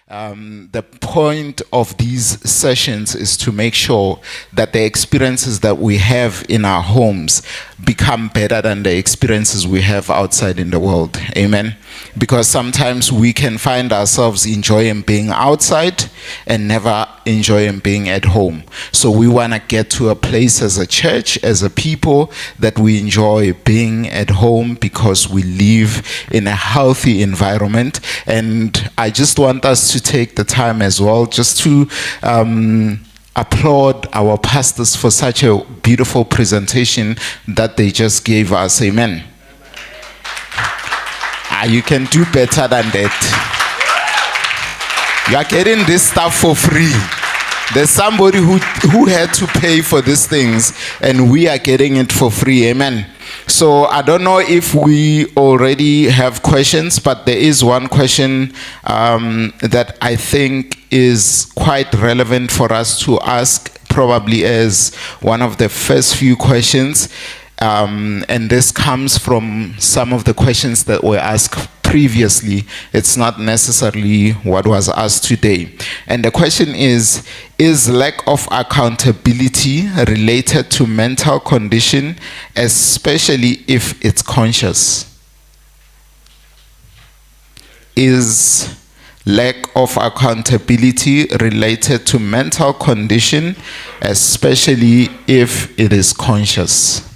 The point of these sessions is to make sure that the experiences that we have in our homes become better than the experiences we have outside in the world. Amen. Because sometimes we can find ourselves enjoying being outside and never enjoying being at home. So we want to get to a place as a church, as a people, that we enjoy being at home because we live in a healthy environment. And I just want us to take the time as well just to applaud our pastors for such a beautiful presentation that they just gave us. Amen. You can do better than that. You are getting this stuff for free. There's somebody who had to pay for these things, and we are getting it for free. Amen. So I don't know if we already have questions, but there is one question that I think is quite relevant for us to ask, probably as one of the first few questions. And this comes from some of the questions that were asked previously. It's not necessarily what was asked today. And the question is lack of accountability related to mental condition, especially if it's conscious? Is lack of accountability related to mental condition, especially if it is conscious?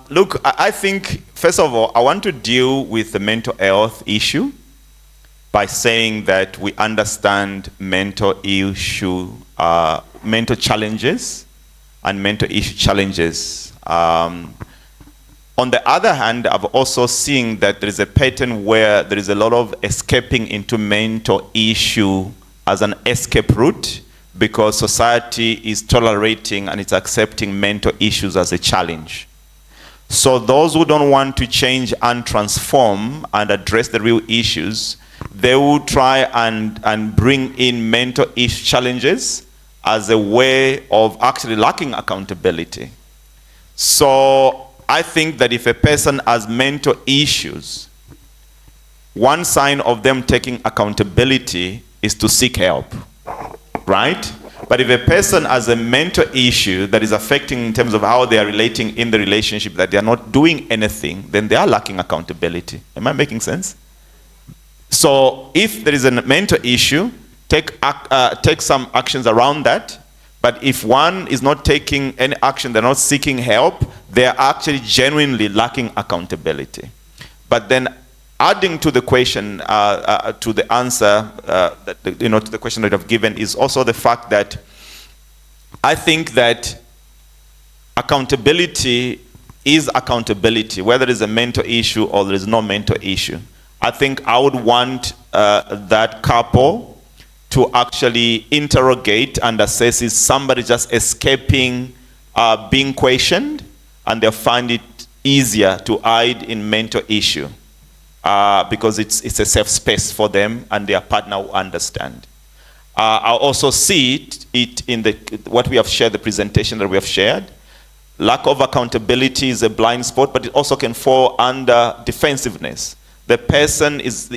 Look, I think, first of all, I want to deal with the mental health issue by saying that we understand mental challenges and mental issue challenges. On the other hand, I've also seen that there is a pattern where there is a lot of escaping into mental issue as an escape route because society is tolerating and it's accepting mental issues as a challenge. So those who don't want to change and transform and address the real issues, they will try and bring in mental issue challenges as a way of actually lacking accountability. So I think that if a person has mental issues, one sign of them taking accountability is to seek help, right? But if a person has a mental issue that is affecting in terms of how they are relating in the relationship, that they are not doing anything, then they are lacking accountability. Am I making sense? So if there is a mental issue, take some actions around that. But if one is not taking any action, they're not seeking help, they are actually genuinely lacking accountability. But then adding to the question, to the answer, to the question that I've given, is also the fact that I think that accountability is accountability, whether it's a mental issue or there is no mental issue. I think I would want that couple to actually interrogate and assess, is somebody just escaping being questioned, and they find it easier to hide in mental issue. Because it's a safe space for them and their partner will understand. I also see it in what we have shared, the presentation that we have shared. Lack of accountability is a blind spot, but it also can fall under defensiveness. The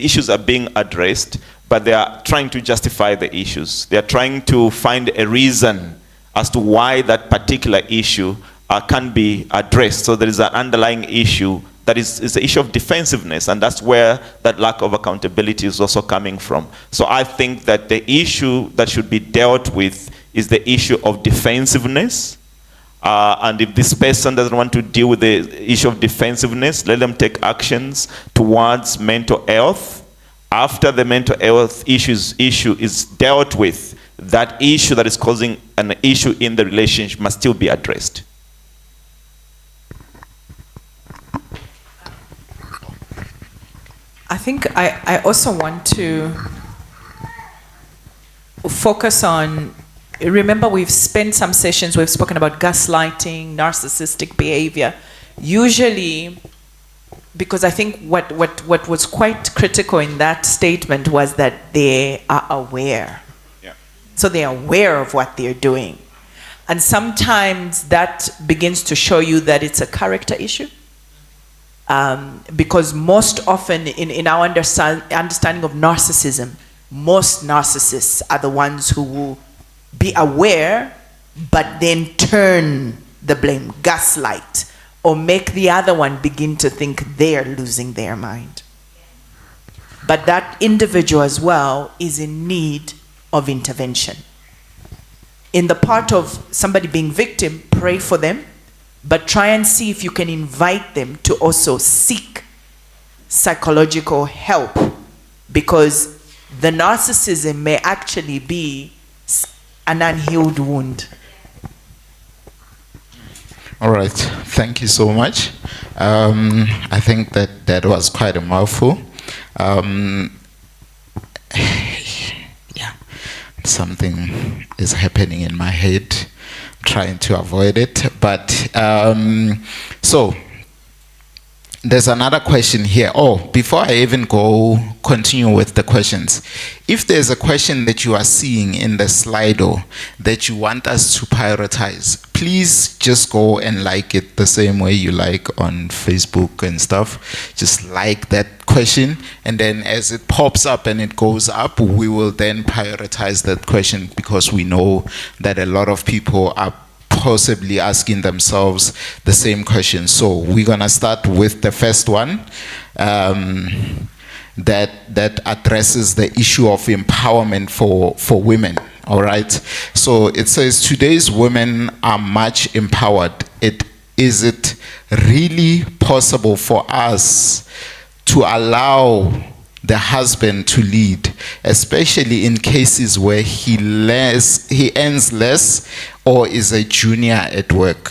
issues are being addressed, but they are trying to justify the issues. They are trying to find a reason as to why that particular issue can be addressed. So there is an underlying issue that is the issue of defensiveness, and that's where that lack of accountability is also coming from. So I think that the issue that should be dealt with is the issue of defensiveness. And if this person doesn't want to deal with the issue of defensiveness, let them take actions towards mental health. After the mental health issue is dealt with, that issue that is causing an issue in the relationship must still be addressed. I think I also want to focus on remember we've spent some sessions, we've spoken about gaslighting, narcissistic behavior. Usually, because I think what was quite critical in that statement was that they are aware. Yeah. So they're aware of what they're doing. And sometimes that begins to show you that it's a character issue. Because most often in our understanding of narcissism, most narcissists are the ones who will be aware, but then turn the blame, gaslight, or make the other one begin to think they're losing their mind. But that individual as well is in need of intervention. In the part of somebody being victim, pray for them, but try and see if you can invite them to also seek psychological help, because the narcissism may actually be an unhealed wound. All right, thank you so much. I think that was quite a mouthful. Yeah, something is happening in my head, trying to avoid it. But so there's another question here. Oh, before I even continue with the questions, if there's a question that you are seeing in the Slido that you want us to prioritize, please just go and like it the same way you like on Facebook and stuff. Just like that question, and then as it pops up and it goes up, we will then prioritize that question, because we know that a lot of people are possibly asking themselves the same question. So we're gonna start with the first one that addresses the issue of empowerment for women. All right. So it says today's women are much empowered. Is it really possible for us to allow the husband to lead, especially in cases where he earns less or is a junior at work?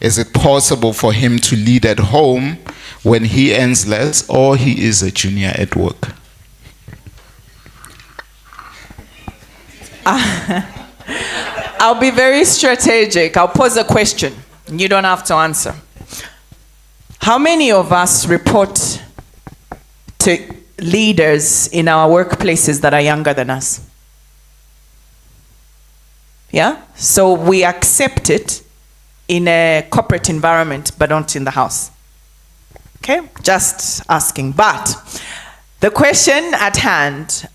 Is it possible for him to lead at home when he earns less or he is a junior at work? I'll be very strategic. I'll pose a question. You don't have to answer. How many of us report to leaders in our workplaces that are younger than us? Yeah? So we accept it in a corporate environment, but not in the house. Okay? Just asking. But the question at hand,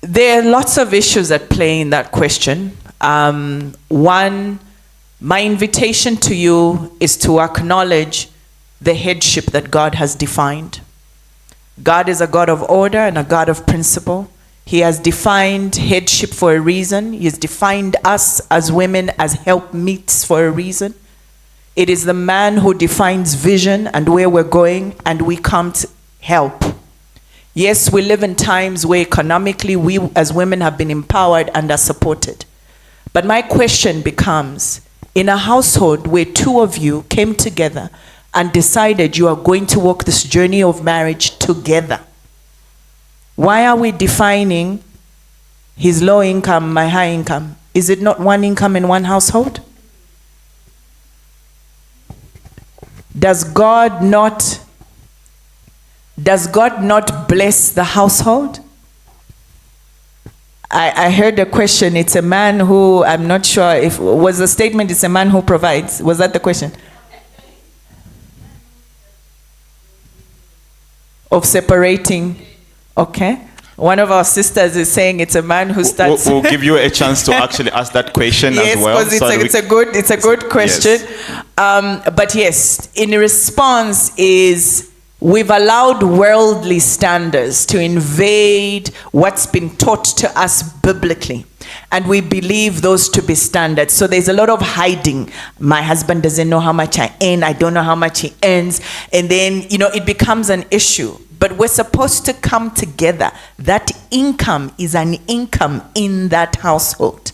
there are lots of issues at play in that question. One, my invitation to you is to acknowledge the headship that God has defined. God is a God of order and a God of principle. He has defined headship for a reason. He has defined us as women as helpmeets for a reason. It is the man who defines vision and where we're going, and we come to help. Yes, we live in times where economically we as women have been empowered and are supported. But my question becomes, in a household where two of you came together and decided you are going to walk this journey of marriage together, why are we defining his low income, my high income? Is it not one income in one household? Does God not bless the household? I heard a question. It's a man who, I'm not sure if, was the statement, it's a man who provides. Was that the question? Of separating. Okay. One of our sisters is saying it's a man who starts. We'll give you a chance to actually ask that question as well. Yes, because it's a good question. Yes. But yes, in response is, we've allowed worldly standards to invade what's been taught to us biblically. And we believe those to be standards. So there's a lot of hiding. My husband doesn't know how much I earn. I don't know how much he earns. And then, it becomes an issue. But we're supposed to come together. That income is an income in that household.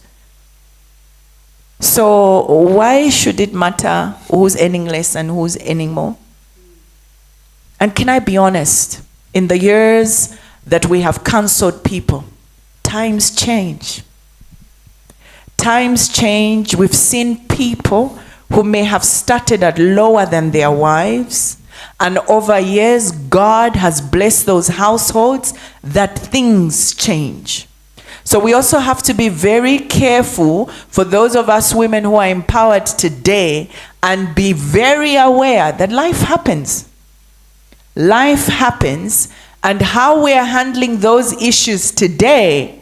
So why should it matter who's earning less and who's earning more? And can I be honest? In the years that we have counseled people, times change. Times change. We've seen people who may have started at lower than their wives, and over years, God has blessed those households that things change. So we also have to be very careful for those of us women who are empowered today, and be very aware that life happens. Life happens, and how we are handling those issues today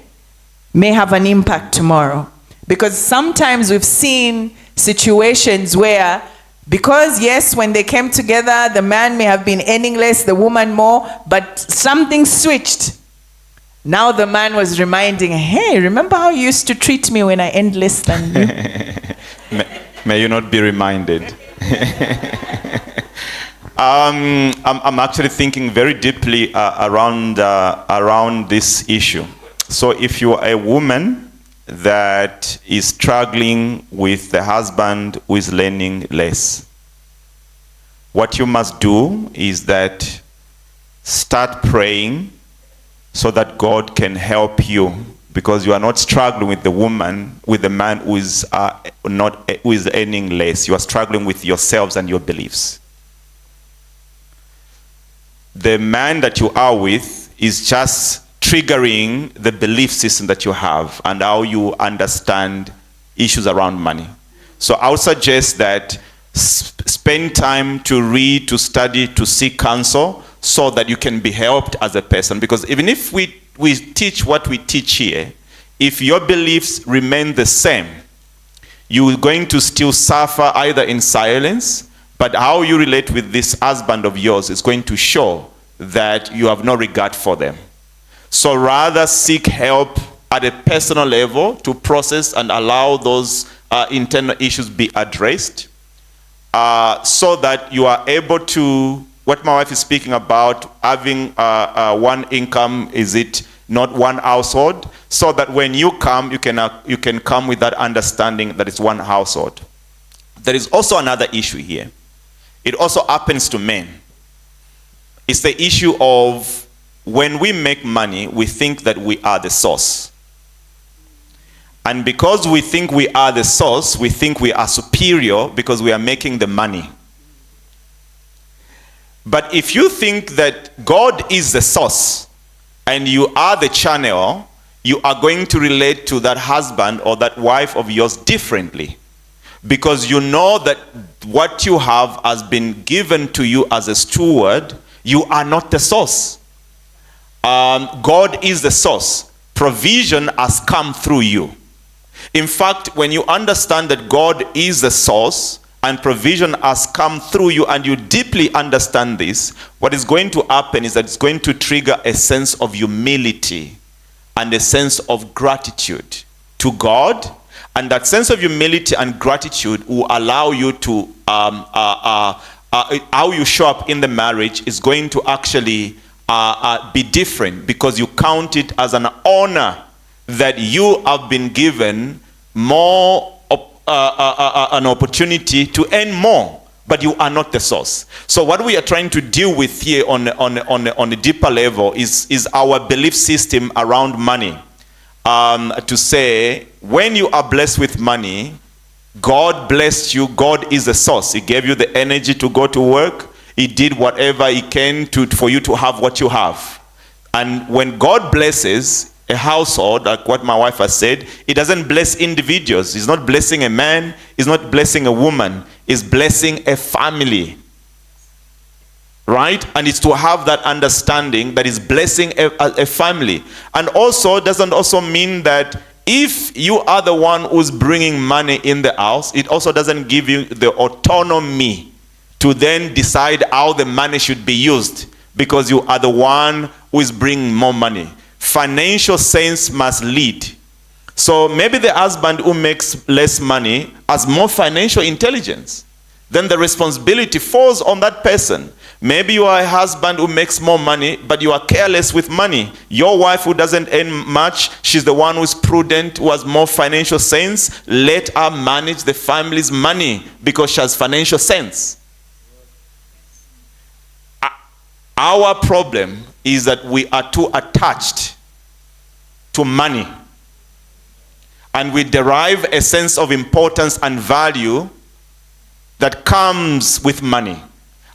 may have an impact tomorrow. Because sometimes we've seen situations where, because yes, when they came together, the man may have been earning less, the woman more, but something switched. Now the man was reminding, hey, remember how you used to treat me when I earned less than you? May you not be reminded. I'm actually thinking very deeply around this issue. So if you are a woman that is struggling with the husband who is learning less, what you must do is that start praying so that God can help you, because you are not struggling with the man who is who is earning less. You are struggling with yourselves and your beliefs. The man that you are with is just triggering the belief system that you have and how you understand issues around money. So I would suggest that spend time to read, to study, to seek counsel, so that you can be helped as a person. Because even if we teach what we teach here, if your beliefs remain the same, you're going to still suffer either in silence, but how you relate with this husband of yours is going to show that you have no regard for them. So rather seek help at a personal level to process and allow those internal issues be addressed, so that you are able to, what my wife is speaking about, having one income, is it not one household, so that when you come, you can come with that understanding that it's one household. There is also another issue here. It also happens to men. It's the issue of, when we make money, we think that we are the source. And because we think we are the source, we think we are superior because we are making the money. But if you think that God is the source and you are the channel, you are going to relate to that husband or that wife of yours differently. Because you know that what you have has been given to you as a steward. You are not the source. God is the source. Provision has come through you. In fact, when you understand that God is the source and provision has come through you, and you deeply understand this, what is going to happen is that it's going to trigger a sense of humility and a sense of gratitude to God. And that sense of humility and gratitude will allow you to, how you show up in the marriage is going to actually be different, because you count it as an honor that you have been given more an opportunity to earn more, but you are not the source. So what we are trying to deal with here on a deeper level is our belief system around money. To say, when you are blessed with money, God blessed you. God is the source. He gave you the energy to go to work. He did whatever he can for you to have what you have. And when God blesses a household, like what my wife has said, he doesn't bless individuals. He's not blessing a man. He's not blessing a woman. He's blessing a family. Right? And it's to have that understanding that is blessing a family. And also, doesn't also mean that if you are the one who's bringing money in the house, it also doesn't give you the autonomy to then decide how the money should be used, because you are the one who is bringing more money. Financial sense must lead. So maybe the husband who makes less money has more financial intelligence. Then the responsibility falls on that person. Maybe you are a husband who makes more money, but you are careless with money. Your wife who doesn't earn much, she's the one who's prudent, who has more financial sense. Let her manage the family's money because she has financial sense. Our problem is that we are too attached to money. And we derive a sense of importance and value that comes with money.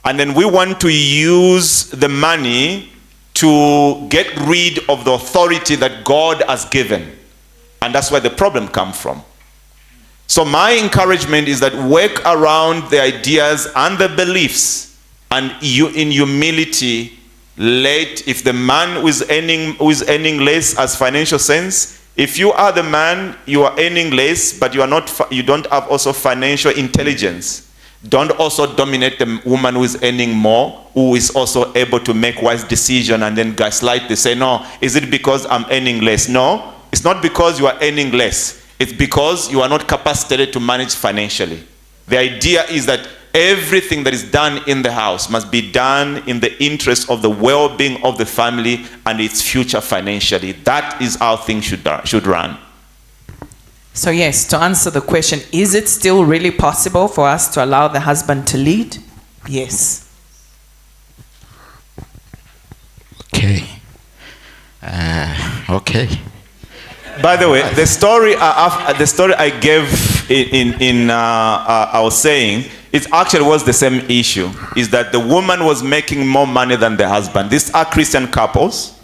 And then we want to use the money to get rid of the authority that God has given. And that's where the problem comes from. So my encouragement is that work around the ideas and the beliefs, and you in humility, if the man who is earning less as financial sense, if you are the man, you are earning less, but you don't have also financial intelligence. Don't also dominate the woman who is earning more, who is also able to make wise decision, and then gaslight. They say, no, is it because I'm earning less? No, it's not because you are earning less. It's because you are not capacitated to manage financially. The idea is that everything that is done in the house must be done in the interest of the well-being of the family and its future financially. That is how things should run. So yes, to answer the question, is it still really possible for us to allow the husband to lead? Yes. Okay. Okay. By the way, the story I gave in I was saying, it actually was the same issue. Is that the woman was making more money than the husband. These are Christian couples,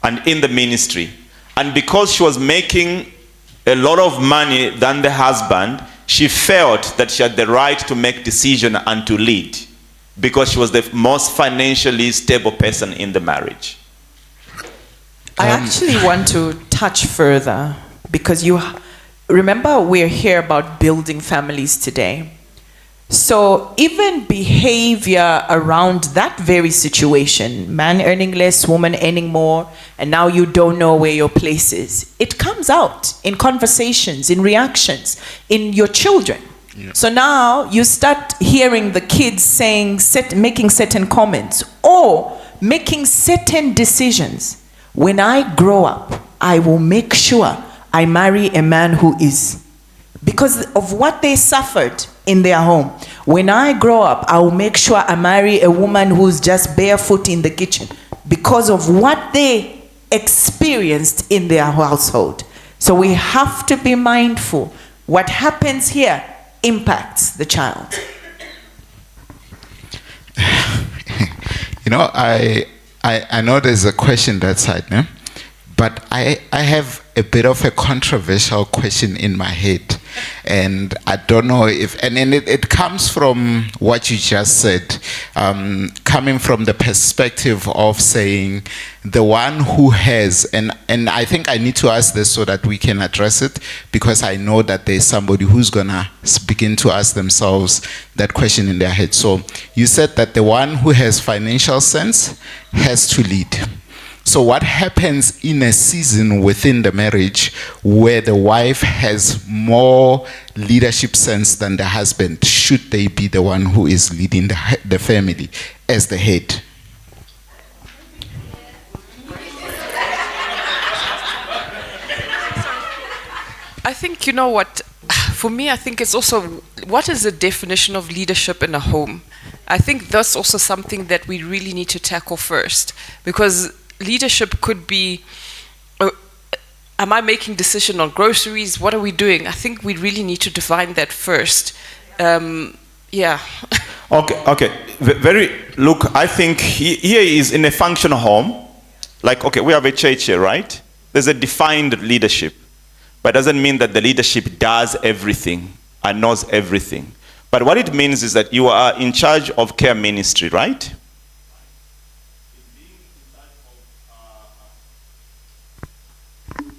and in the ministry, and because she was making a lot of money than the husband, she felt that she had the right to make decision and to lead, because she was the most financially stable person in the marriage. I actually want to touch further, because you remember we're here about building families today. So even behavior around that very situation, man earning less, woman earning more, and now you don't know where your place is, it comes out in conversations, in reactions, in your children. Yeah. So now you start hearing the kids making certain comments or making certain decisions. When I grow up, I will make sure I marry a man who is. Because of what they suffered in their home. When I grow up, I will make sure I marry a woman who's just barefoot in the kitchen. Because of what they experienced in their household. So we have to be mindful. What happens here impacts the child. You know, I know there's a question that side, no? But I have a bit of a controversial question in my head, and I don't know if, and it comes from what you just said, coming from the perspective of saying the one who has, and I think I need to ask this so that we can address it, because I know that there's somebody who's gonna begin to ask themselves that question in their head. So you said that the one who has financial sense has to lead. So what happens in a season within the marriage where the wife has more leadership sense than the husband? Should they be the one who is leading the family as the head? I think, you know what, for me, I think it's also, what is the definition of leadership in a home? I think that's also something that we really need to tackle first, because leadership could be, am I making decision on groceries? What are we doing? I think we really need to define that first. Yeah. Okay. Look, I think here is in a functional home. Like, okay, we have a church here, right? There's a defined leadership. But it doesn't mean that the leadership does everything and knows everything. But what it means is that you are in charge of care ministry, right?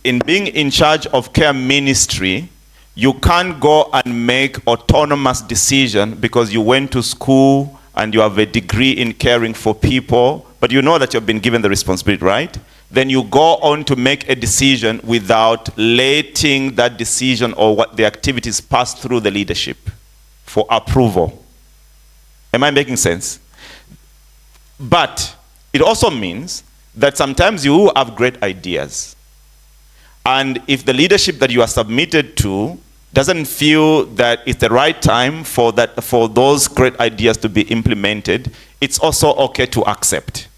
In being in charge of care ministry, you can't go and make autonomous decision because you went to school and you have a degree in caring for people, but you know that you've been given the responsibility, right? Then you go on to make a decision without letting that decision or what the activities pass through the leadership for approval. Am I making sense? But it also means that sometimes you have great ideas. And if the leadership that you are submitted to doesn't feel that it's the right time for those great ideas to be implemented, it's also okay to accept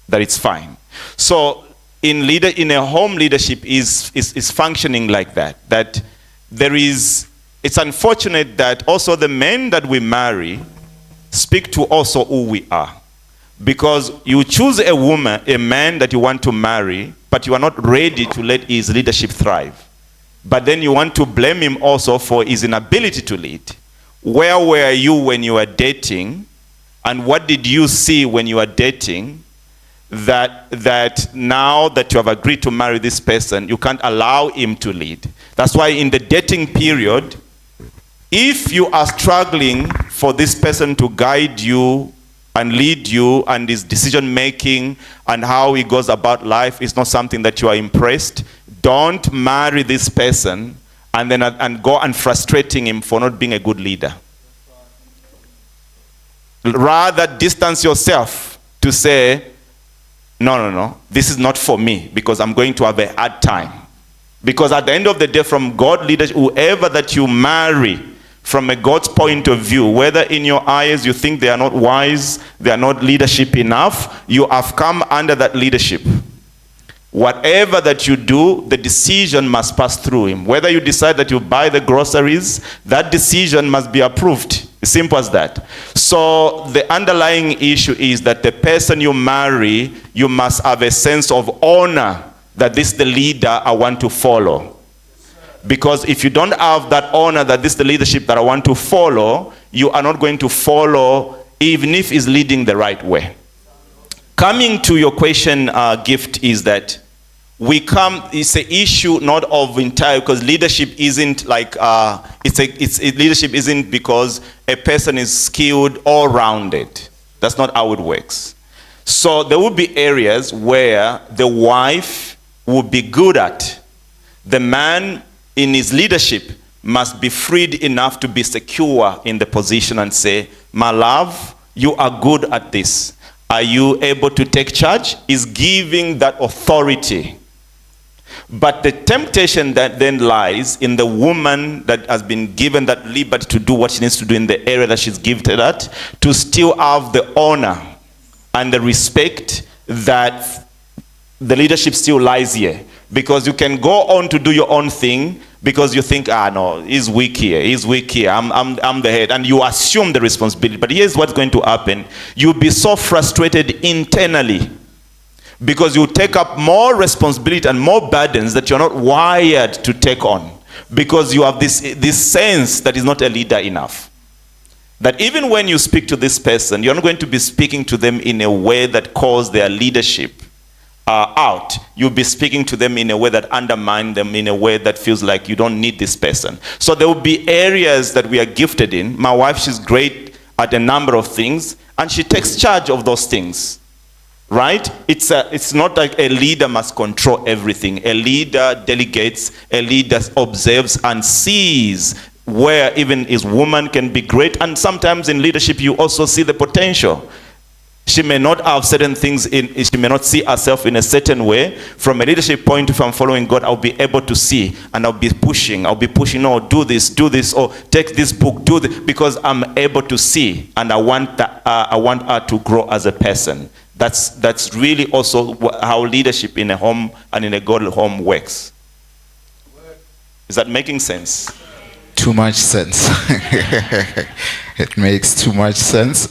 that it's fine. So in a home leadership is functioning like that. That there is, it's unfortunate that also the men that we marry speak to also who we are. Because you choose a woman, a man that you want to marry, but you are not ready to let his leadership thrive. But then you want to blame him also for his inability to lead. Where were you when you were dating? And what did you see when you were dating that now that you have agreed to marry this person, you can't allow him to lead? That's why in the dating period, if you are struggling for this person to guide you and lead you, and his decision making and how he goes about life is not something that you are impressed, don't marry this person and then go and frustrating him for not being a good leader. Rather distance yourself to say, no, this is not for me, because I'm going to have a hard time. Because at the end of the day, from God leaders, whoever that you marry, from a God's point of view, whether in your eyes you think they are not wise, they are not leadership enough, you have come under that leadership. Whatever that you do, the decision must pass through him. Whether you decide that you buy the groceries, that decision must be approved. As simple as that. So the underlying issue is that the person you marry, you must have a sense of honor that this is the leader I want to follow. Because if you don't have that honor that this is the leadership that I want to follow, you are not going to follow even if it's leading the right way. Coming to your question, Gift, is that it's an issue not of entire, because leadership isn't like, leadership isn't because a person is skilled or rounded. That's not how it works. So there will be areas where the wife will be good at. The man in his leadership must be freed enough to be secure in the position and say, my love, you are good at this. Are you able to take charge? Is giving that authority. But the temptation that then lies in the woman that has been given that liberty to do what she needs to do in the area that she's gifted at, to still have the honor and the respect that the leadership still lies here. Because you can go on to do your own thing because you think, no, he's weak here, I'm the head. And you assume the responsibility. But here's what's going to happen. You'll be so frustrated internally because you take up more responsibility and more burdens that you're not wired to take on. Because you have this sense that is not a leader enough. That even when you speak to this person, you're not going to be speaking to them in a way that calls their leadership out. You'll be speaking to them in a way that undermines them, in a way that feels like you don't need this person. So there will be areas that we are gifted in. My wife, she's great at a number of things, and she takes charge of those things. Right? It's not like a leader must control everything. A leader delegates, a leader observes and sees where even his woman can be great. And sometimes in leadership, you also see the potential. She may not have certain things, she may not see herself in a certain way. From a leadership point, if I'm following God, I'll be able to see, and I'll be pushing, no, do this, or take this book, do this, because I'm able to see, and I want her to grow as a person. That's really also how leadership in a home and in a godly home works. Is that making sense? Too much sense. It makes too much sense.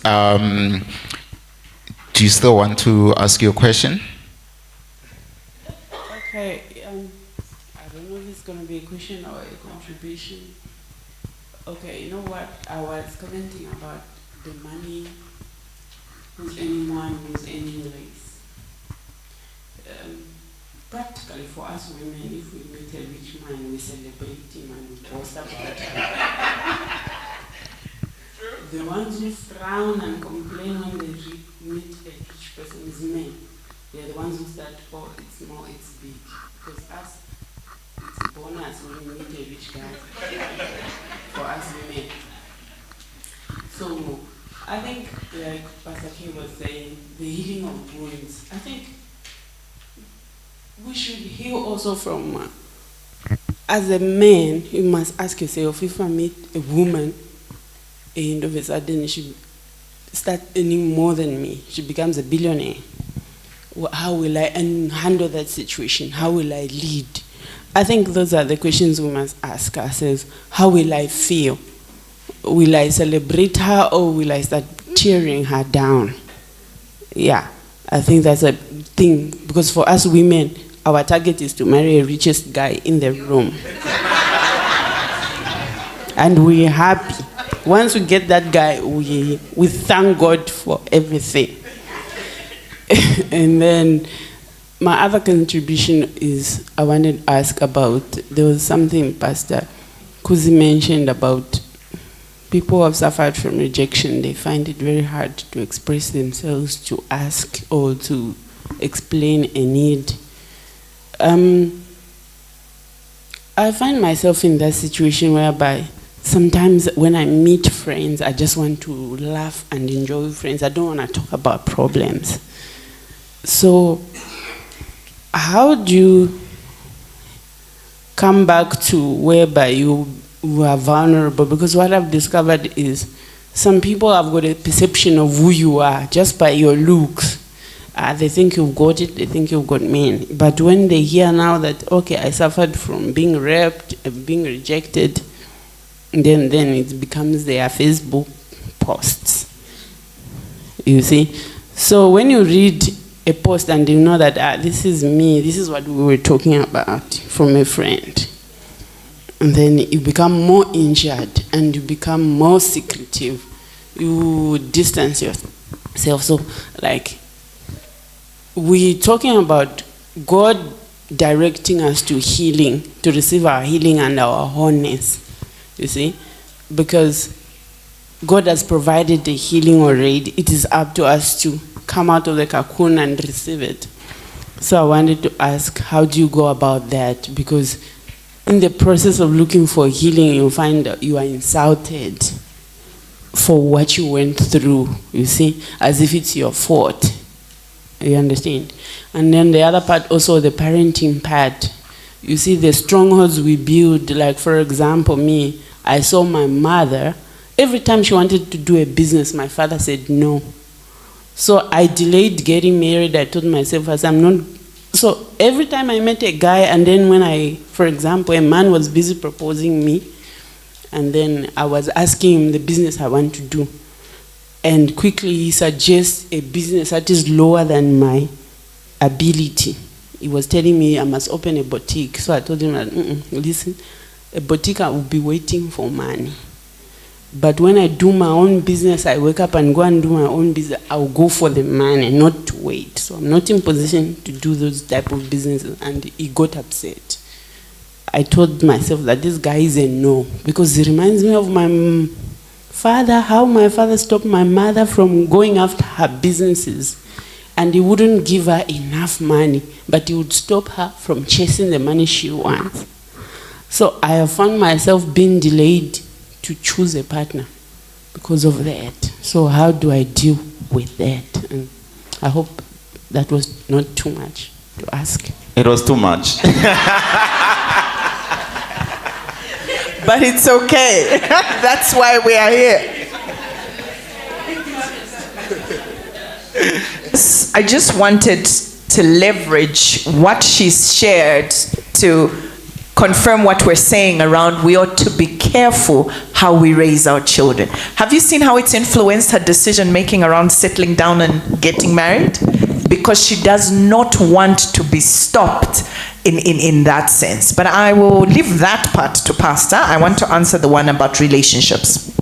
Do you still want to ask your question? Okay, I don't know if it's going to be a question or a contribution. Okay, you know what? I was commenting about the money, who's earning more and who's earning less. Practically for us women, if we meet a rich man, we celebrate him and we boast about him. The ones who frown and complain when they meet a rich person is men. They're the ones who start, oh, it's more, it's big. Because us, it's a bonus when we meet a rich guy. For us women. So, I think, like Pastor K was saying, the healing of wounds. I think we should heal also from, as a man, you must ask yourself, if I meet a woman, and all of a sudden she starts earning more than me, she becomes a billionaire. How will I handle that situation? How will I lead? I think those are the questions we must ask ourselves. How will I feel? Will I celebrate her or will I start tearing her down? Yeah, I think that's a thing. Because for us women, our target is to marry the richest guy in the room. And we're happy. Once we get that guy, we thank God for everything. And then my other contribution is I wanted to ask about, there was something Pastor Kuzi mentioned about people who have suffered from rejection. They find it very hard to express themselves, to ask or to explain a need. I find myself in that situation whereby sometimes when I meet friends, I just want to laugh and enjoy with friends. I don't want to talk about problems. So how do you come back to whereby you are vulnerable? Because what I've discovered is some people have got a perception of who you are just by your looks. They think you've got it, they think you've got men. But when they hear now that, okay, I suffered from being raped, being rejected, then it becomes their Facebook posts. You see? So when you read a post and you know that this is me, this is what we were talking about from a friend, and then you become more injured and you become more secretive, you distance yourself. So like, we're talking about God directing us to healing, to receive our healing and our wholeness, you see, because God has provided the healing already. It is up to us to come out of the cocoon and receive it. So I wanted to ask, how do you go about that? Because in the process of looking for healing, you find that you are insulted for what you went through, you see, as if it's your fault. You understand? And then the other part, also the parenting part. You see, the strongholds we build, like for example, me, I saw my mother, every time she wanted to do a business, my father said no. So I delayed getting married. I told myself, as I'm not. So every time I met a guy, and then when for example, a man was busy proposing me, and then I was asking him the business I want to do. And quickly he suggests a business that is lower than my ability. He was telling me I must open a boutique. So I told him, listen, a boutique I will be waiting for money. But when I do my own business, I wake up and go and do my own business, I'll go for the money, not to wait. So I'm not in position to do those type of businesses. And he got upset. I told myself that this guy is a no, because he reminds me of my father, how my father stopped my mother from going after her businesses. And he wouldn't give her enough money, but he would stop her from chasing the money she wants. So I have found myself being delayed to choose a partner because of that. So how do I deal with that? And I hope that was not too much to ask. It was too much. But it's okay. That's why we are here. I just wanted to leverage what she's shared to confirm what we're saying around we ought to be careful how we raise our children. Have you seen how it's influenced her decision making around settling down and getting married? Because she does not want to be stopped in that sense. But I will leave that part to Pastor. I want to answer the one about relationships.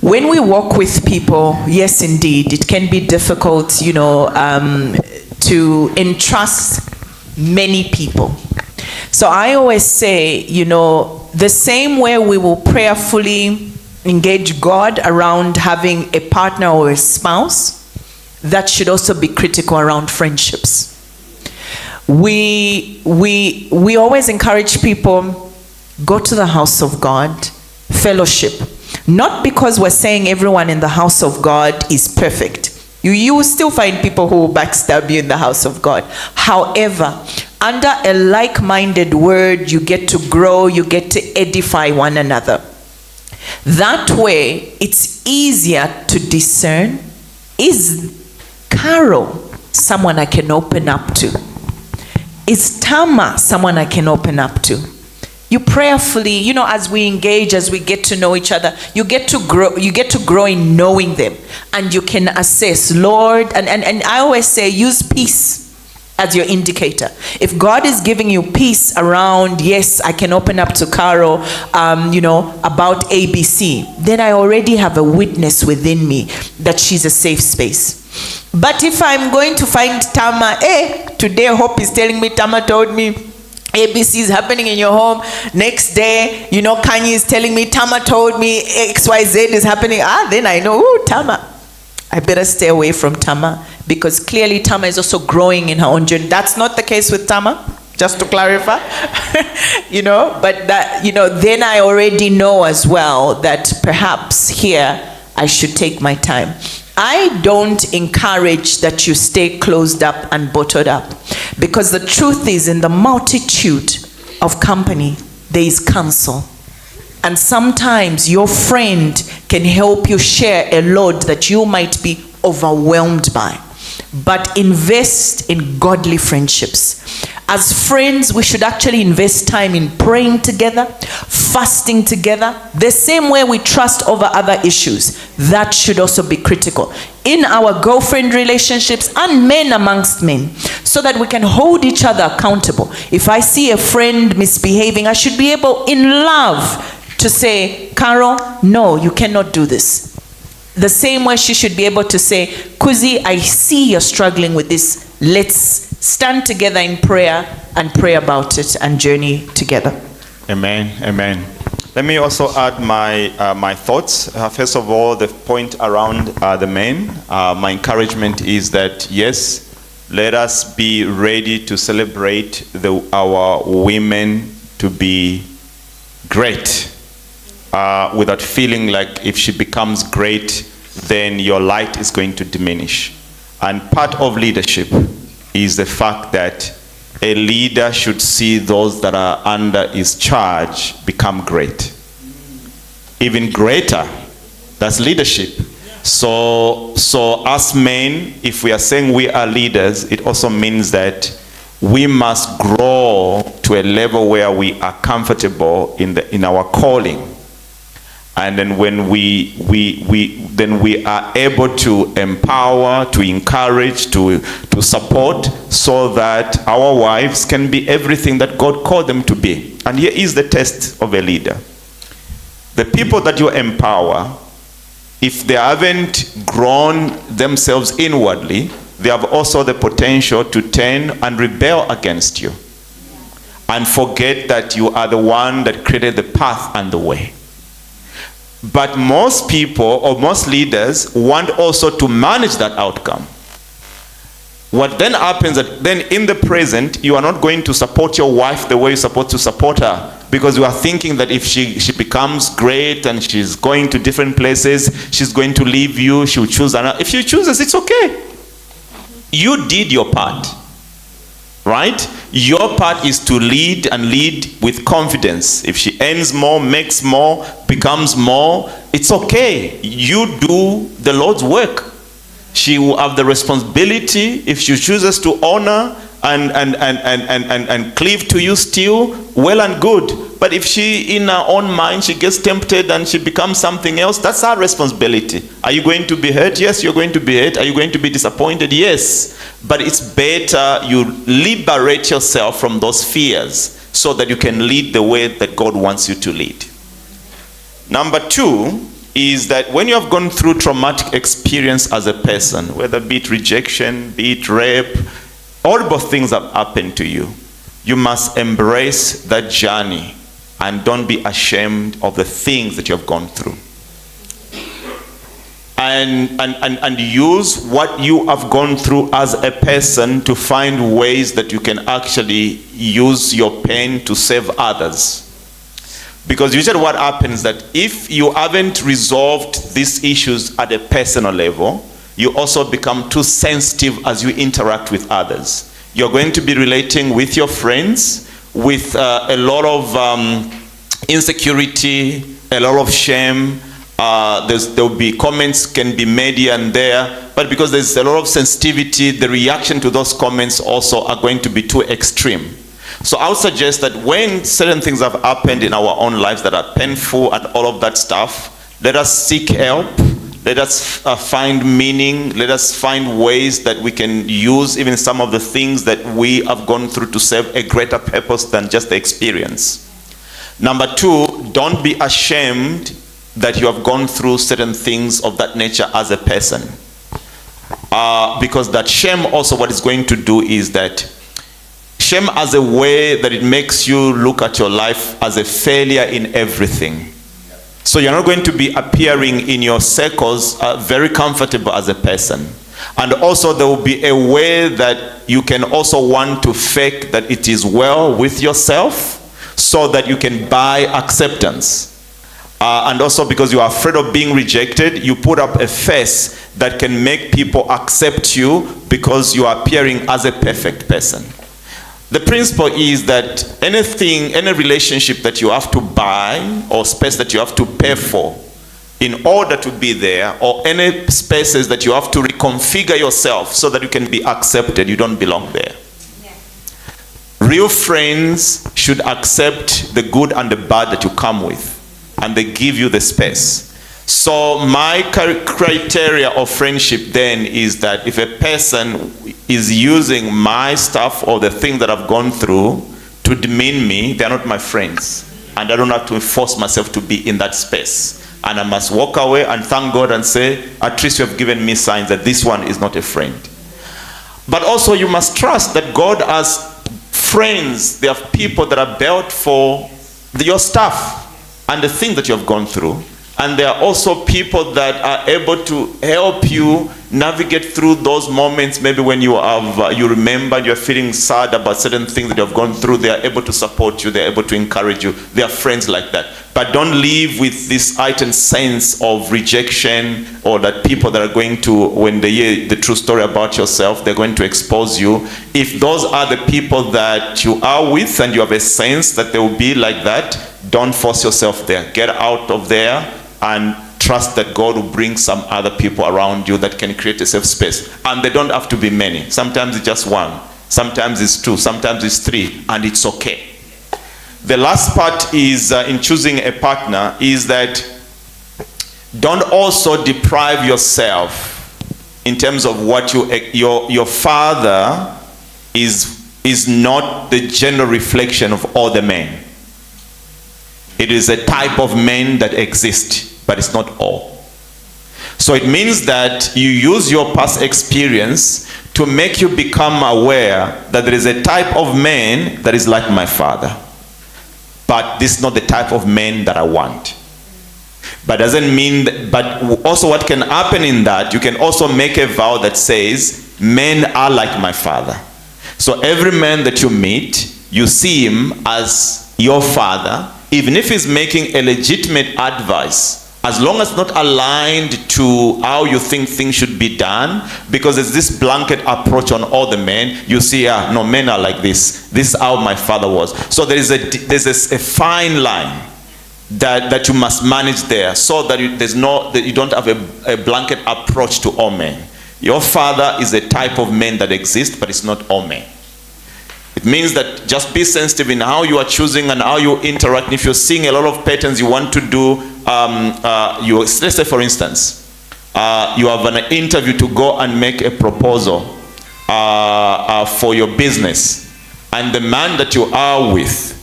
When we walk with people, yes, indeed, it can be difficult, to entrust many people. So I always say, the same way we will prayerfully engage God around having a partner or a spouse, that should also be critical around friendships. We always encourage people, go to the house of God, fellowship. Not because we're saying everyone in the house of God is perfect. You will still find people who will backstab you in the house of God. However, under a like-minded word, you get to grow, you get to edify one another. That way, it's easier to discern, is Carol someone I can open up to? Is Tama someone I can open up to? You prayerfully, you know, as we engage, as we get to know each other, you get to grow in knowing them, and you can assess, Lord, and I always say, use peace as your indicator. If God is giving you peace around, yes, I can open up to Carol, you know, about ABC, then I already have a witness within me that she's a safe space. But if I'm going to find Tama, today Hope is telling me, Tama told me, ABC is happening in your home. Next day, you know, Kanye is telling me, Tama told me XYZ is happening. Then I know, ooh, Tama. I better stay away from Tama, because clearly Tama is also growing in her own journey. That's not the case with Tama, just to clarify. You know, but that, you know, then I already know as well that perhaps here I should take my time. I don't encourage that you stay closed up and bottled up, because the truth is, in the multitude of company, there is counsel. And sometimes your friend can help you share a load that you might be overwhelmed by. But invest in godly friendships. As friends, we should actually invest time in praying together, fasting together, the same way we trust over other issues. That should also be critical in our girlfriend relationships and men amongst men, so that we can hold each other accountable. If I see a friend misbehaving, I should be able, in love, to say, Carol, no, you cannot do this. The same way she should be able to say, Kuzi, I see you're struggling with this. Let's stand together in prayer and pray about it and journey together. Amen. Amen. Let me also add my thoughts. First of all, the point around the men. My encouragement is that, yes, let us be ready to celebrate our women to be great, without feeling like if she becomes great, then your light is going to diminish. And part of leadership is the fact that a leader should see those that are under his charge become great. Even greater, that's leadership. So as men, if we are saying we are leaders, it also means that we must grow to a level where we are comfortable in our calling. And then when we are able to empower, to encourage, to support, so that our wives can be everything that God called them to be. And here is the test of a leader. The people that you empower, if they haven't grown themselves inwardly, they have also the potential to turn and rebel against you and forget that you are the one that created the path and the way. But most people, or most leaders, want also to manage that outcome. What then happens is that then in the present, you are not going to support your wife the way you're supposed to support her, because you are thinking that if she becomes great and she's going to different places, she's going to leave you, she'll choose another. If she chooses, it's okay. You did your part, right? Your part is to lead, and lead with confidence. If she earns more, makes more, becomes more, it's okay. You do the Lord's work. She will have the responsibility. If she chooses to honor and cleave to you still, well and good. But if she, in her own mind, she gets tempted and she becomes something else, that's her responsibility. Are you going to be hurt? Yes, you're going to be hurt. Are you going to be disappointed? Yes. But it's better you liberate yourself from those fears so that you can lead the way that God wants you to lead. Number two is that when you have gone through traumatic experience as a person, whether be it rejection, be it rape, horrible things have happened to you, you must embrace that journey and don't be ashamed of the things that you have gone through. And use what you have gone through as a person to find ways that you can actually use your pain to save others. Because usually what happens is that if you haven't resolved these issues at a personal level, you also become too sensitive as you interact with others. You're going to be relating with your friends with a lot of insecurity, a lot of shame, There will be comments can be made here and there, but because there's a lot of sensitivity, the reaction to those comments also are going to be too extreme. So I would suggest that when certain things have happened in our own lives that are painful and all of that stuff, let us seek help. Let us find meaning. Let us find ways that we can use even some of the things that we have gone through to serve a greater purpose than just the experience. Number two, don't be ashamed that you have gone through certain things of that nature as a person. Because that shame also, what it's going to do is that shame as a way that it makes you look at your life as a failure in everything. So you're not going to be appearing in your circles very comfortable as a person. And also there will be a way that you can also want to fake that it is well with yourself so that you can buy acceptance. And also because you are afraid of being rejected, you put up a face that can make people accept you because you are appearing as a perfect person. The principle is that anything, any relationship that you have to buy or space that you have to pay for in order to be there, or any spaces that you have to reconfigure yourself so that you can be accepted, you don't belong there. Yeah. Real friends should accept the good and the bad that you come with, and they give you the space. So my criteria of friendship then is that if a person is using my stuff or the thing that I've gone through to demean me, they're not my friends. And I don't have to force myself to be in that space. And I must walk away and thank God and say, at least you have given me signs that this one is not a friend. But also you must trust that God has friends. There are people that are built for your stuff and the thing that you have gone through. And there are also people that are able to help you navigate through those moments. Maybe when you have, you remember you're feeling sad about certain things that you have gone through, they are able to support you, they are able to encourage you. They are friends like that. But don't live with this heightened sense of rejection, or that people that are going to, when they hear the true story about yourself, they're going to expose you. If those are the people that you are with and you have a sense that they will be like that, don't force yourself there. Get out of there and trust that God will bring some other people around you that can create a safe space. And they don't have to be many. Sometimes it's just one. Sometimes it's two. Sometimes it's three. And it's okay. The last part is in choosing a partner is that don't also deprive yourself in terms of what your father is not the general reflection of all the men. It is a type of men that exist, but it's not all. So it means that you use your past experience to make you become aware that there is a type of man that is like my father. But this is not the type of man that I want. But doesn't mean that, but also what can happen in that, you can also make a vow that says, men are like my father. So every man that you meet, you see him as your father, even if he's making a legitimate advice, as long as it's not aligned to how you think things should be done, because there's this blanket approach on all the men. You see, no, men are like this. This is how my father was. So there's a fine line that you must manage there, so that you don't have a blanket approach to all men. Your father is a type of man that exists, but it's not all men. It means that just be sensitive in how you are choosing and how you interact. And if you're seeing a lot of patterns you want to do, let's say for instance, you have an interview to go and make a proposal for your business, and the man that you are with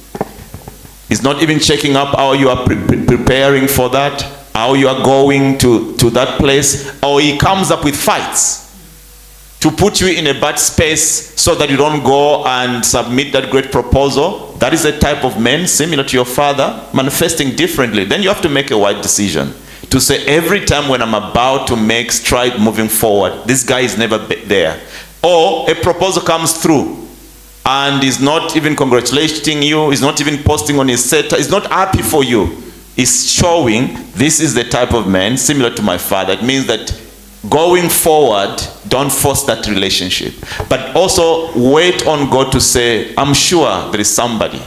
is not even checking up how you are preparing for that, how you are going to that place, or he comes up with fights to put you in a bad space so that you don't go and submit that great proposal. That is a type of man similar to your father, manifesting differently. Then you have to make a wise decision to say, every time when I'm about to make stride moving forward, this guy is never there. Or a proposal comes through and is not even congratulating you, is not even posting on his set, is not happy for you. Is showing this is the type of man similar to my father. It means that going forward, don't force that relationship. But also wait on God to say, I'm sure there is somebody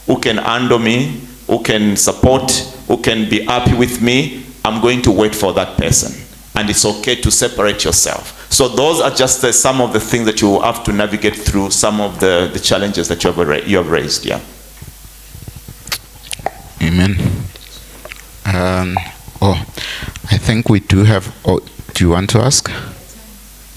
who can handle me, who can support, who can be happy with me, I'm going to wait for that person. And it's okay to separate yourself. So those are just some of the things that you will have to navigate through, some of the challenges that you have raised. Yeah. Amen. I think we do have. Do you want to ask?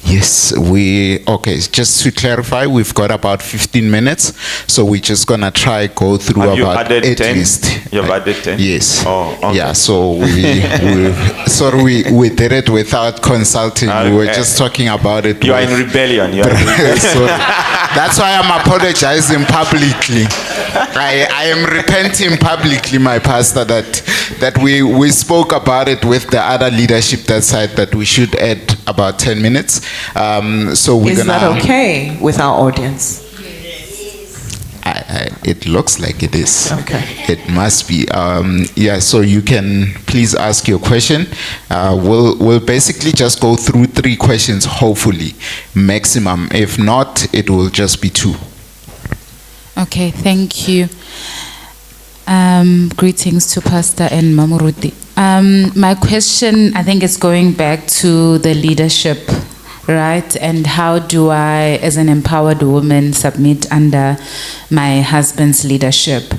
Yes, okay, just to clarify, we've got about 15 minutes, so we're just gonna try go through Have you about added at 10? least. You've added 10? Yes. Oh, okay. Yeah, so we did it without consulting. We were just talking about it. You are in rebellion. So that's why I'm apologizing publicly. I am repenting publicly, my pastor, that we spoke about it with the other leadership that side that we should add about 10 minutes. So we're Is gonna. that okay with our audience? It looks like it is. Okay. It must be. Yeah. So you can please ask your question. We'll basically just go through 3 questions, hopefully, maximum. If not, it will just be 2. Okay, thank you. Greetings to Pastor and Mamuruti. My question, I think, is going back to the leadership, right? And how do I, as an empowered woman, submit under my husband's leadership?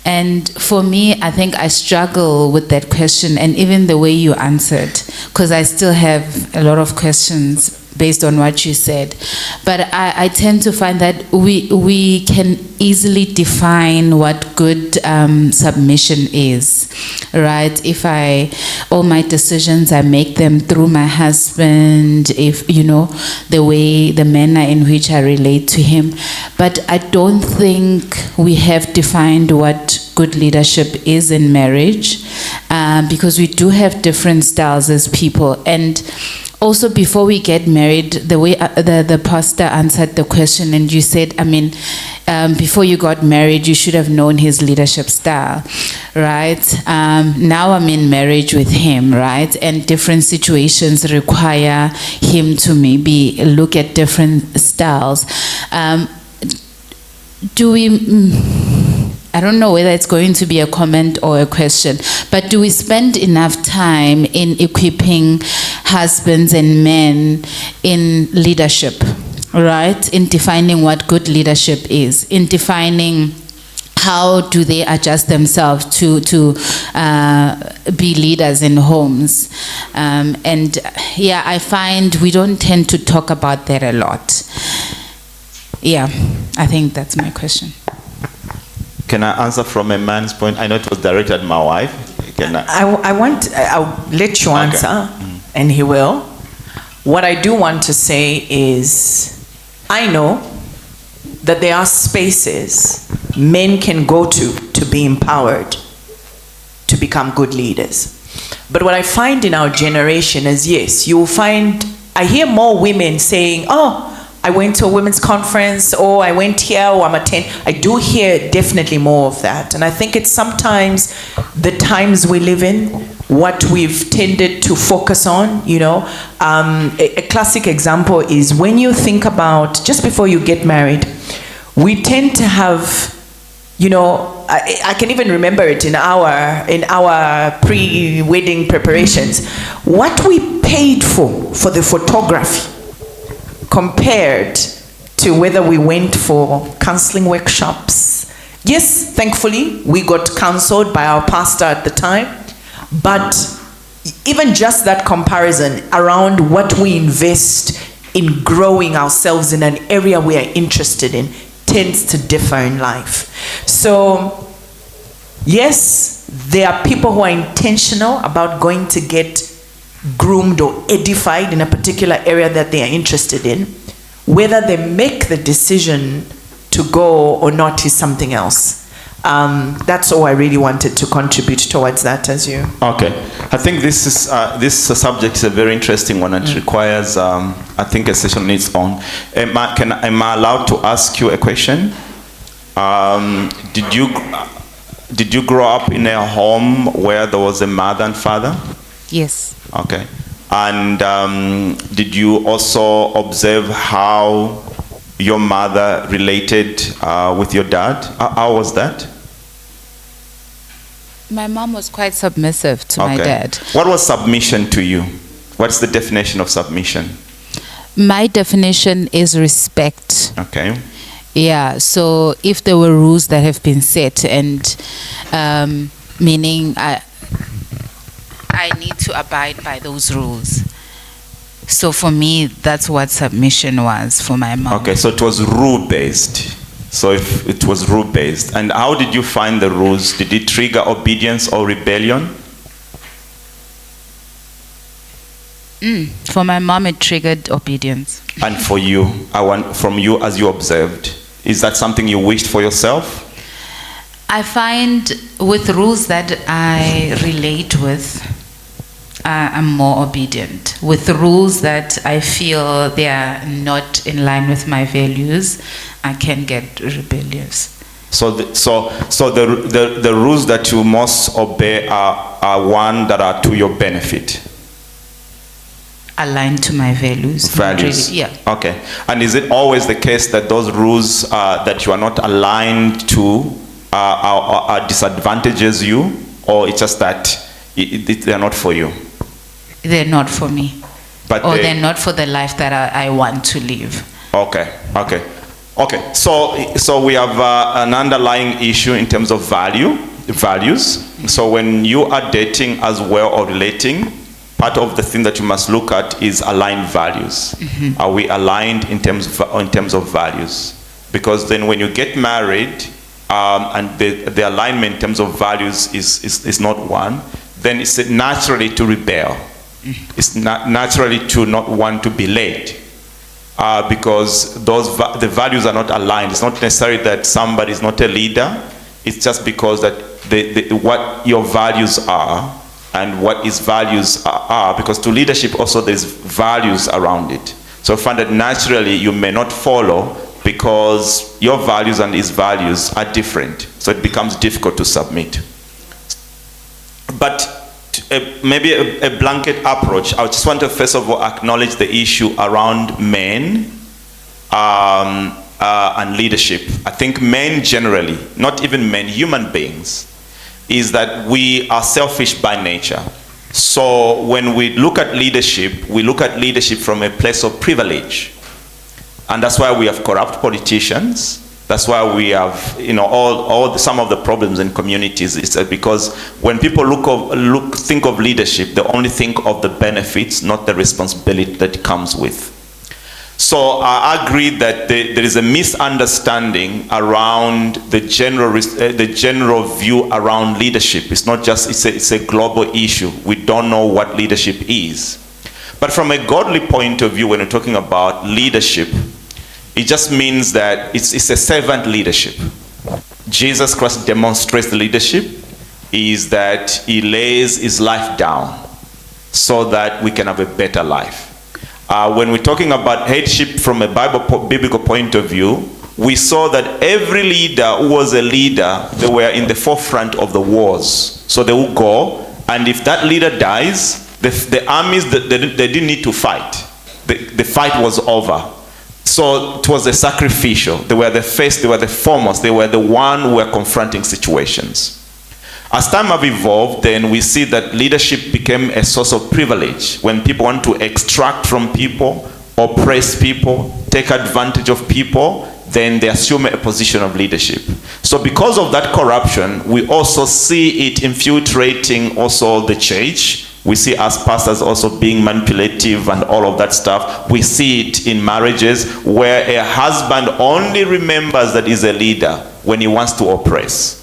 And for me, I think I struggle with that question, and even the way you answered, because I still have a lot of questions based on what you said. But I tend to find that we can easily define what good submission is, right? If all my decisions, I make them through my husband, if, the manner in which I relate to him. But I don't think we have defined what good leadership is in marriage, because we do have different styles as people. And also, before we get married, the way the pastor answered the question, and you said, before you got married, you should have known his leadership style, right? Now I'm in marriage with him, right? And different situations require him to maybe look at different styles. I don't know whether it's going to be a comment or a question, but do we spend enough time in equipping husbands and men in leadership, right? In defining what good leadership is, in defining how do they adjust themselves to be leaders in homes. I find we don't tend to talk about that a lot. Yeah, I think that's my question. Can I answer from a man's point? I know it was directed at my wife. I'll let you answer, and he will. What I do want to say is, I know that there are spaces men can go to be empowered, to become good leaders. But what I find in our generation is, yes, you will find, I hear more women saying, oh, I went to a women's conference, or I went here, or I'm attending. I do hear definitely more of that. And I think it's sometimes the times we live in, what we've tended to focus on, A classic example is when you think about, just before you get married, we tend to have, I can even remember it in our pre-wedding preparations, what we paid for the photography, compared to whether we went for counseling workshops. Yes, thankfully, we got counseled by our pastor at the time, but even just that comparison around what we invest in growing ourselves in an area we are interested in tends to differ in life. So, yes, there are people who are intentional about going to get groomed or edified in a particular area that they are interested in. Whether they make the decision to go or not is something else. That's all I really wanted to contribute towards that as you. Okay. I think this subject is a very interesting one, and it requires, I think, a session on its own. Am I allowed to ask you a question? Did you grow up in a home where there was a mother and father? Yes. Okay. And did you also observe how your mother related with your dad? How was that? My mom was quite submissive to my dad. What was submission to you? What's the definition of submission? My definition is respect. Okay. Yeah, so if there were rules that have been set, and meaning I need to abide by those rules. So for me, that's what submission was for my mom. Okay, so it was rule-based. So if it was rule-based. And how did you find the rules? Did it trigger obedience or rebellion? For my mom, it triggered obedience. And for you, I want from you as you observed, is that something you wished for yourself? I find with rules that I relate with, I'm more obedient. With rules that I feel they are not in line with my values, I can get rebellious. So the rules that you must obey are one that are to your benefit. Aligned to my values. Values. Really, yeah. Okay. And is it always the case that those rules that you are not aligned to are disadvantages you, or it's just that they're not for you? They're not for me. But or they're not for the life that I want to live. Okay. So we have an underlying issue in terms of values. So when you are dating as well or relating, part of the thing that you must look at is aligned values. Mm-hmm. Are we aligned in terms of values? Because then when you get married, and the alignment in terms of values is not one, then it's naturally to rebel. Mm-hmm. It's naturally to not want to be led. Because the values are not aligned. It's not necessarily that somebody is not a leader. It's just because that what your values are and what his values are, because to leadership also there's values around it. So I find that naturally you may not follow because your values and his values are different. So it becomes difficult to submit. But maybe a blanket approach, I just want to first of all acknowledge the issue around men and leadership. I think men generally, not even men, human beings, is that we are selfish by nature. So when we look at leadership from a place of privilege. And that's why we have corrupt politicians. That's why we have, some of the problems in communities is that because when people think of leadership, they only think of the benefits, not the responsibility that comes with. So I agree that there is a misunderstanding around the general view around leadership. It's not just, it's a global issue. We don't know what leadership is. But from a godly point of view, when we're talking about leadership, it just means that it's a servant leadership. Jesus Christ demonstrates the leadership is that he lays his life down so that we can have a better life. When we're talking about headship from a biblical point of view, we saw that every leader who was a leader, they were in the forefront of the wars. So they would go, and if that leader dies, the armies, they didn't need to fight. The fight was over. So it was a sacrificial. They were the first, they were the foremost, they were the one who were confronting situations. As time have evolved, then we see that leadership became a source of privilege. When people want to extract from people, oppress people, take advantage of people, then they assume a position of leadership. So because of that corruption, we also see it infiltrating also the church. We see us pastors also being manipulative and all of that stuff. We see it in marriages where a husband only remembers that he's a leader when he wants to oppress.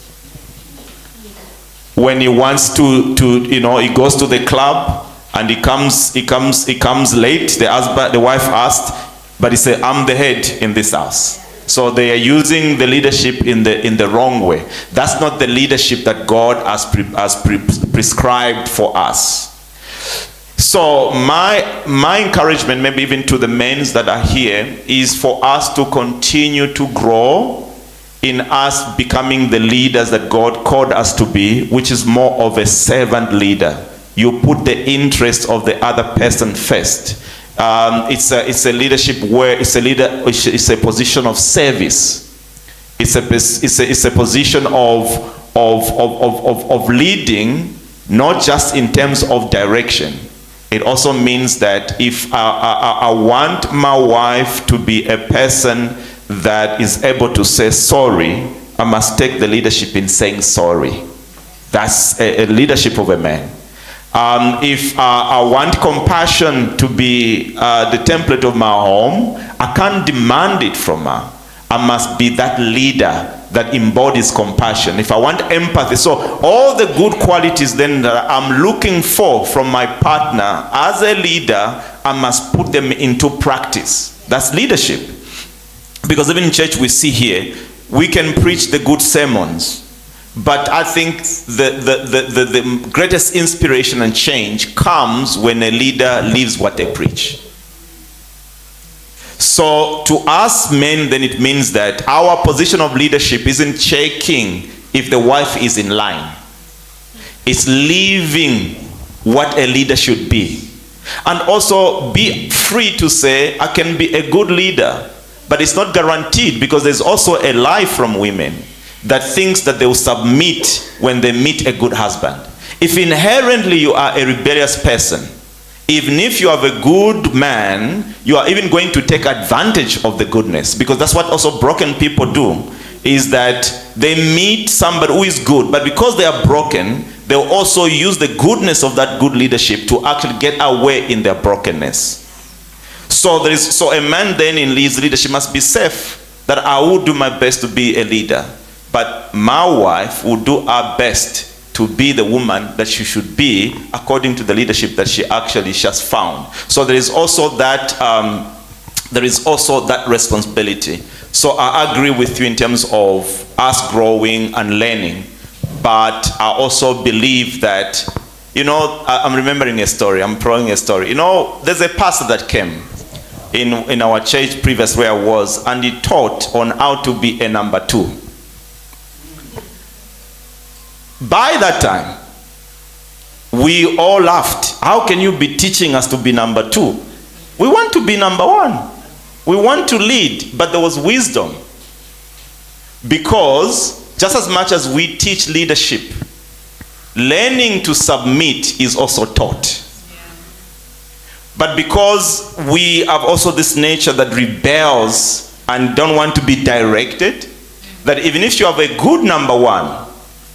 When he wants to he goes to the club and he comes late. The wife asked, but he said, "I'm the head in this house." So they are using the leadership in the wrong way. That's not the leadership that God has prescribed for us. So my encouragement, maybe even to the men that are here, is for us to continue to grow in us becoming the leaders that God called us to be, which is more of a servant leader. You put the interest of the other person first. It's a leadership where it's a position of service. It's a position of of leading, not just in terms of direction. It also means that if I want my wife to be a person that is able to say sorry, I must take the leadership in saying sorry. That's a leadership of a man. If I want compassion to be the template of my home, I can't demand it from her. I must be that leader that embodies compassion. If I want empathy, so all the good qualities then that I'm looking for from my partner as a leader, I must put them into practice. That's leadership. Because even in church we see here, we can preach the good sermons, but I think the greatest inspiration and change comes when a leader lives what they preach. So to us men, then it means that our position of leadership isn't checking if the wife is in line. It's living what a leader should be. And also be free to say, I can be a good leader, but it's not guaranteed, because there's also a lie from women that thinks that they will submit when they meet a good husband. If inherently you are a rebellious person, even if you have a good man, you are even going to take advantage of the goodness, because that's what also broken people do, is that they meet somebody who is good, but because they are broken, they'll also use the goodness of that good leadership to actually get away in their brokenness. So a man then in his leadership must be safe, that I will do my best to be a leader, but my wife will do her best to be the woman that she should be according to the leadership that she actually has found. So there is also that responsibility. So I agree with you in terms of us growing and learning, but I also believe that, I'm remembering a story, I'm throwing a story. There's a pastor that came in our church previous where I was, and he taught on how to be a number 2. By that time, we all laughed. How can you be teaching us to be number 2? We want to be number 1. We want to lead, but there was wisdom. Because just as much as we teach leadership, learning to submit is also taught. But because we have also this nature that rebels and don't want to be directed, that even if you have a good number 1,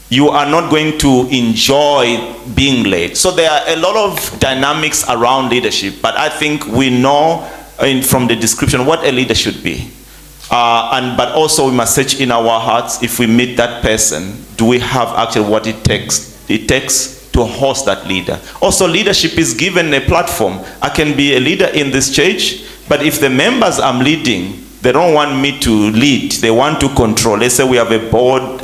you are not going to enjoy being led. So there are a lot of dynamics around leadership, but I think we know from the description what a leader should be. But also we must search in our hearts, if we meet that person, do we have actually what it takes to host that leader. Also, leadership is given a platform. I can be a leader in this church, but if the members I'm leading, they don't want me to lead, they want to control. Let's say we have board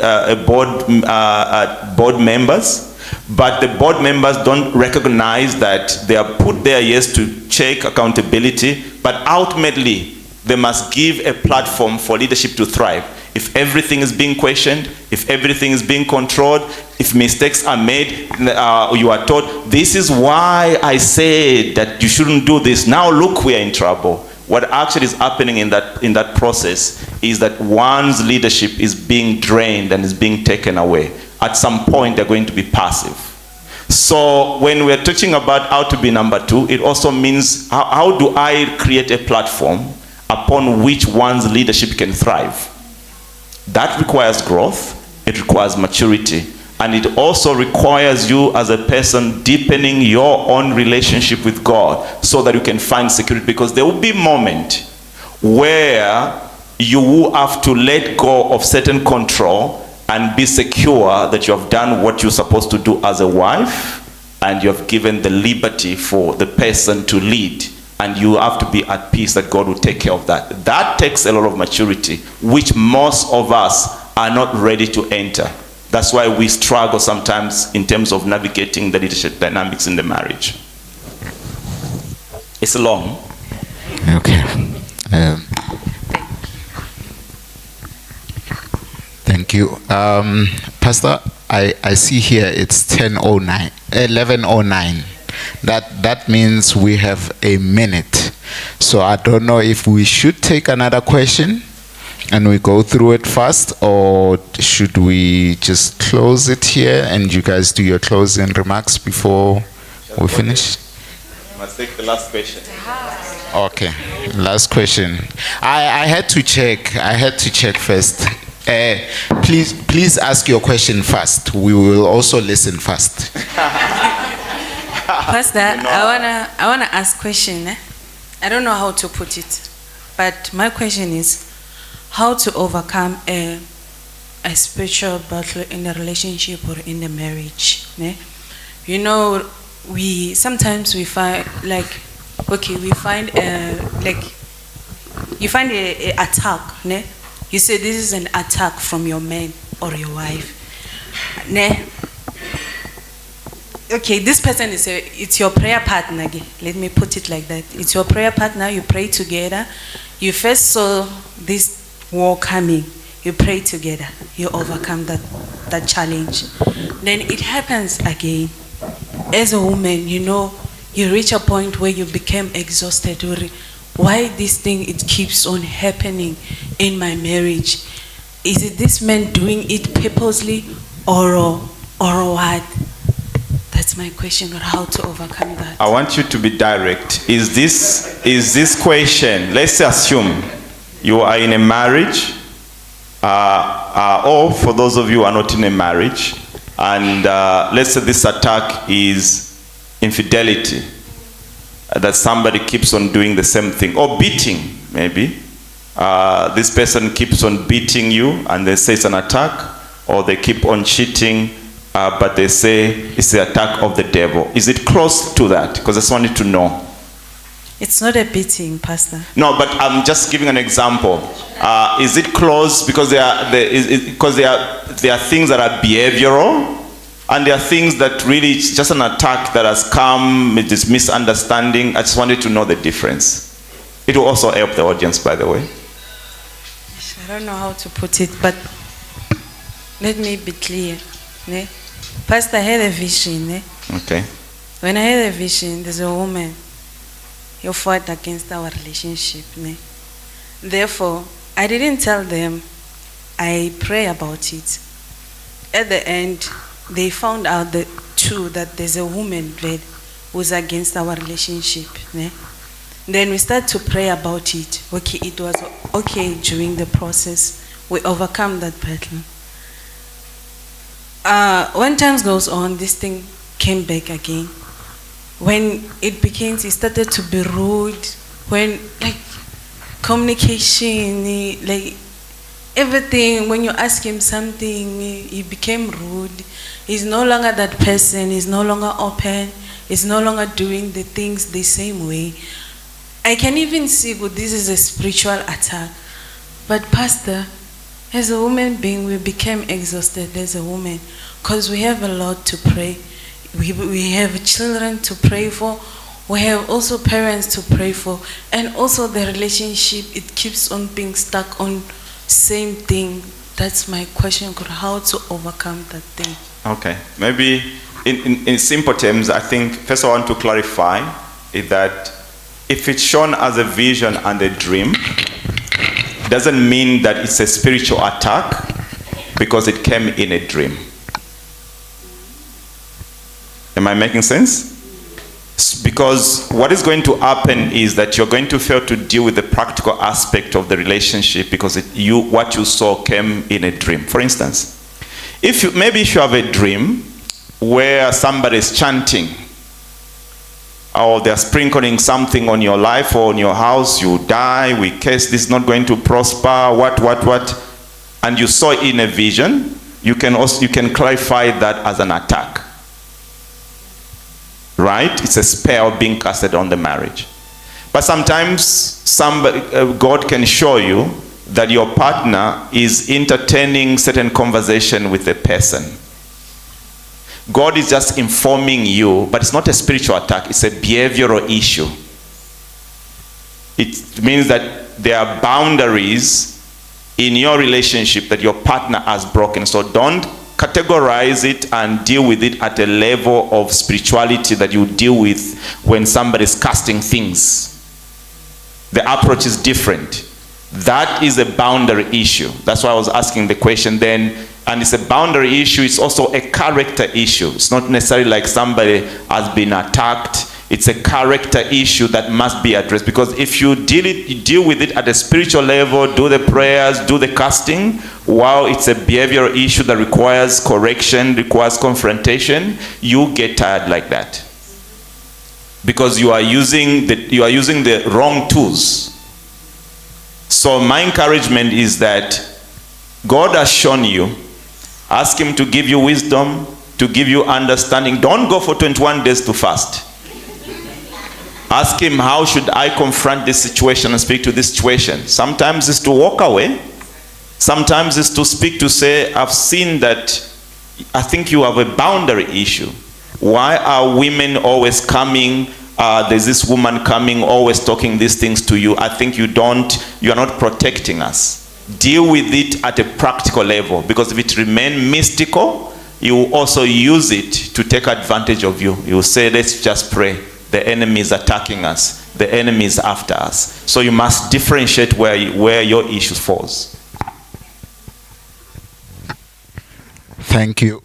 members, but the board members don't recognize that they are put there, yes, to check accountability, but ultimately they must give a platform for leadership to thrive. If everything is being questioned, if everything is being controlled, if mistakes are made, you are told, this is why I said that you shouldn't do this. Now look, we are in trouble. What actually is happening in that process is that one's leadership is being drained and is being taken away. At some point, they're going to be passive. So when we're talking about how to be number 2, it also means how do I create a platform upon which one's leadership can thrive? That requires growth, it requires maturity, and it also requires you as a person deepening your own relationship with God so that you can find security, because there will be a moment where you will have to let go of certain control and be secure that you have done what you're supposed to do as a wife, and you have given the liberty for the person to lead, and you have to be at peace that God will take care of that. That takes a lot of maturity, which most of us are not ready to enter. That's why we struggle sometimes in terms of navigating the leadership dynamics in the marriage. It's long. Okay. Thank you. Pastor, I see here it's 11:09. That means we have a minute. So I don't know if we should take another question and we go through it fast, or should we just close it here and you guys do your closing remarks before we finish? Let's take the last question. Okay, last question. I had to check. I had to check first. Please ask your question first. We will also listen first. Pastor, I wanna ask question. I don't know how to put it, but my question is how to overcome a spiritual battle in a relationship or in a marriage. Ne? You know, sometimes we find you find a attack. Ne? You say this is an attack from your man or your wife. Ne? Okay, this person it's your prayer partner. Let me put it like that. It's your prayer partner. You pray together. You first saw this war coming. You pray together. You overcome that challenge. Then it happens again. As a woman, you know, you reach a point where you become exhausted. Why this thing, it keeps on happening in my marriage? Is it this man doing it purposely or what? That's my question, or how to overcome that. I want you to be direct. Is this question, let's assume you are in a marriage, or for those of you who are not in a marriage, and let's say this attack is infidelity, that somebody keeps on doing the same thing, or beating, maybe. This person keeps on beating you, and they say it's an attack, or they keep on cheating, but they say it's the attack of the devil. Is it close to that? Because I just wanted to know. It's not a beating, Pastor. No, but I'm just giving an example. Is it close? Because there are things that are behavioral, and there are things that really it's just an attack that has come with this misunderstanding. I just wanted to know the difference. It will also help the audience, by the way. I don't know how to put it, but let me be clear. Ne? Pastor, I had a vision. Ne? Okay. When I had a vision, there's a woman who fought against our relationship. Ne? Therefore, I didn't tell them. I pray about it. At the end, they found out that there's a woman that was against our relationship. Ne? Then we start to pray about it. Okay, it was okay during the process. We overcome that battle. When time goes on, this thing came back again. When it started to be rude. When communication, everything. When you ask him something, he became rude. He's no longer that person. He's no longer open. He's no longer doing the things the same way. I can even see this is a spiritual attack. But Pastor, as a woman being, we became exhausted as a woman because we have a lot to pray. We have children to pray for. We have also parents to pray for. And also the relationship, it keeps on being stuck on same thing. That's my question, how to overcome that thing. Okay, maybe in simple terms, I think first I want to clarify is that if it's shown as a vision and a dream, doesn't mean that it's a spiritual attack because it came in a dream. Am I making sense? Because what is going to happen is that you're going to fail to deal with the practical aspect of the relationship because what you saw came in a dream. For instance, if you have a dream where somebody is chanting, or they're sprinkling something on your life or on your house, you die, we curse, this is not going to prosper, what, and you saw it in a vision, you can clarify that as an attack. Right? It's a spell being casted on the marriage. But sometimes God can show you that your partner is entertaining certain conversation with a person. God is just informing you, but it's not a spiritual attack, it's a behavioral issue. It means that there are boundaries in your relationship that your partner has broken. So don't categorize it and deal with it at a level of spirituality that you deal with when somebody is casting things. The approach is different. that is a boundary issue. That's why I was asking the question then. And it's a boundary issue. It's also a character issue. It's not necessarily like somebody has been attacked. It's a character issue that must be addressed. Because if you deal with it at a spiritual level, do the prayers, do the casting, while it's a behavioral issue that requires correction, requires confrontation, you get tired like that. Because you are using the wrong tools. So my encouragement is that God has shown you. Ask him to give you wisdom, to give you understanding. Don't go for 21 days to fast. Ask him, how should I confront this situation and speak to this situation? Sometimes it's to walk away. Sometimes it's to speak, to say, I've seen that I think you have a boundary issue. Why are women always coming? There's this woman coming, always talking these things to you. I think you are not protecting us. Deal with it at a practical level, because if it remains mystical, you will also use it to take advantage of you. You will say, let's just pray. The enemy is attacking us. The enemy is after us. So you must differentiate where your issue falls. Thank you.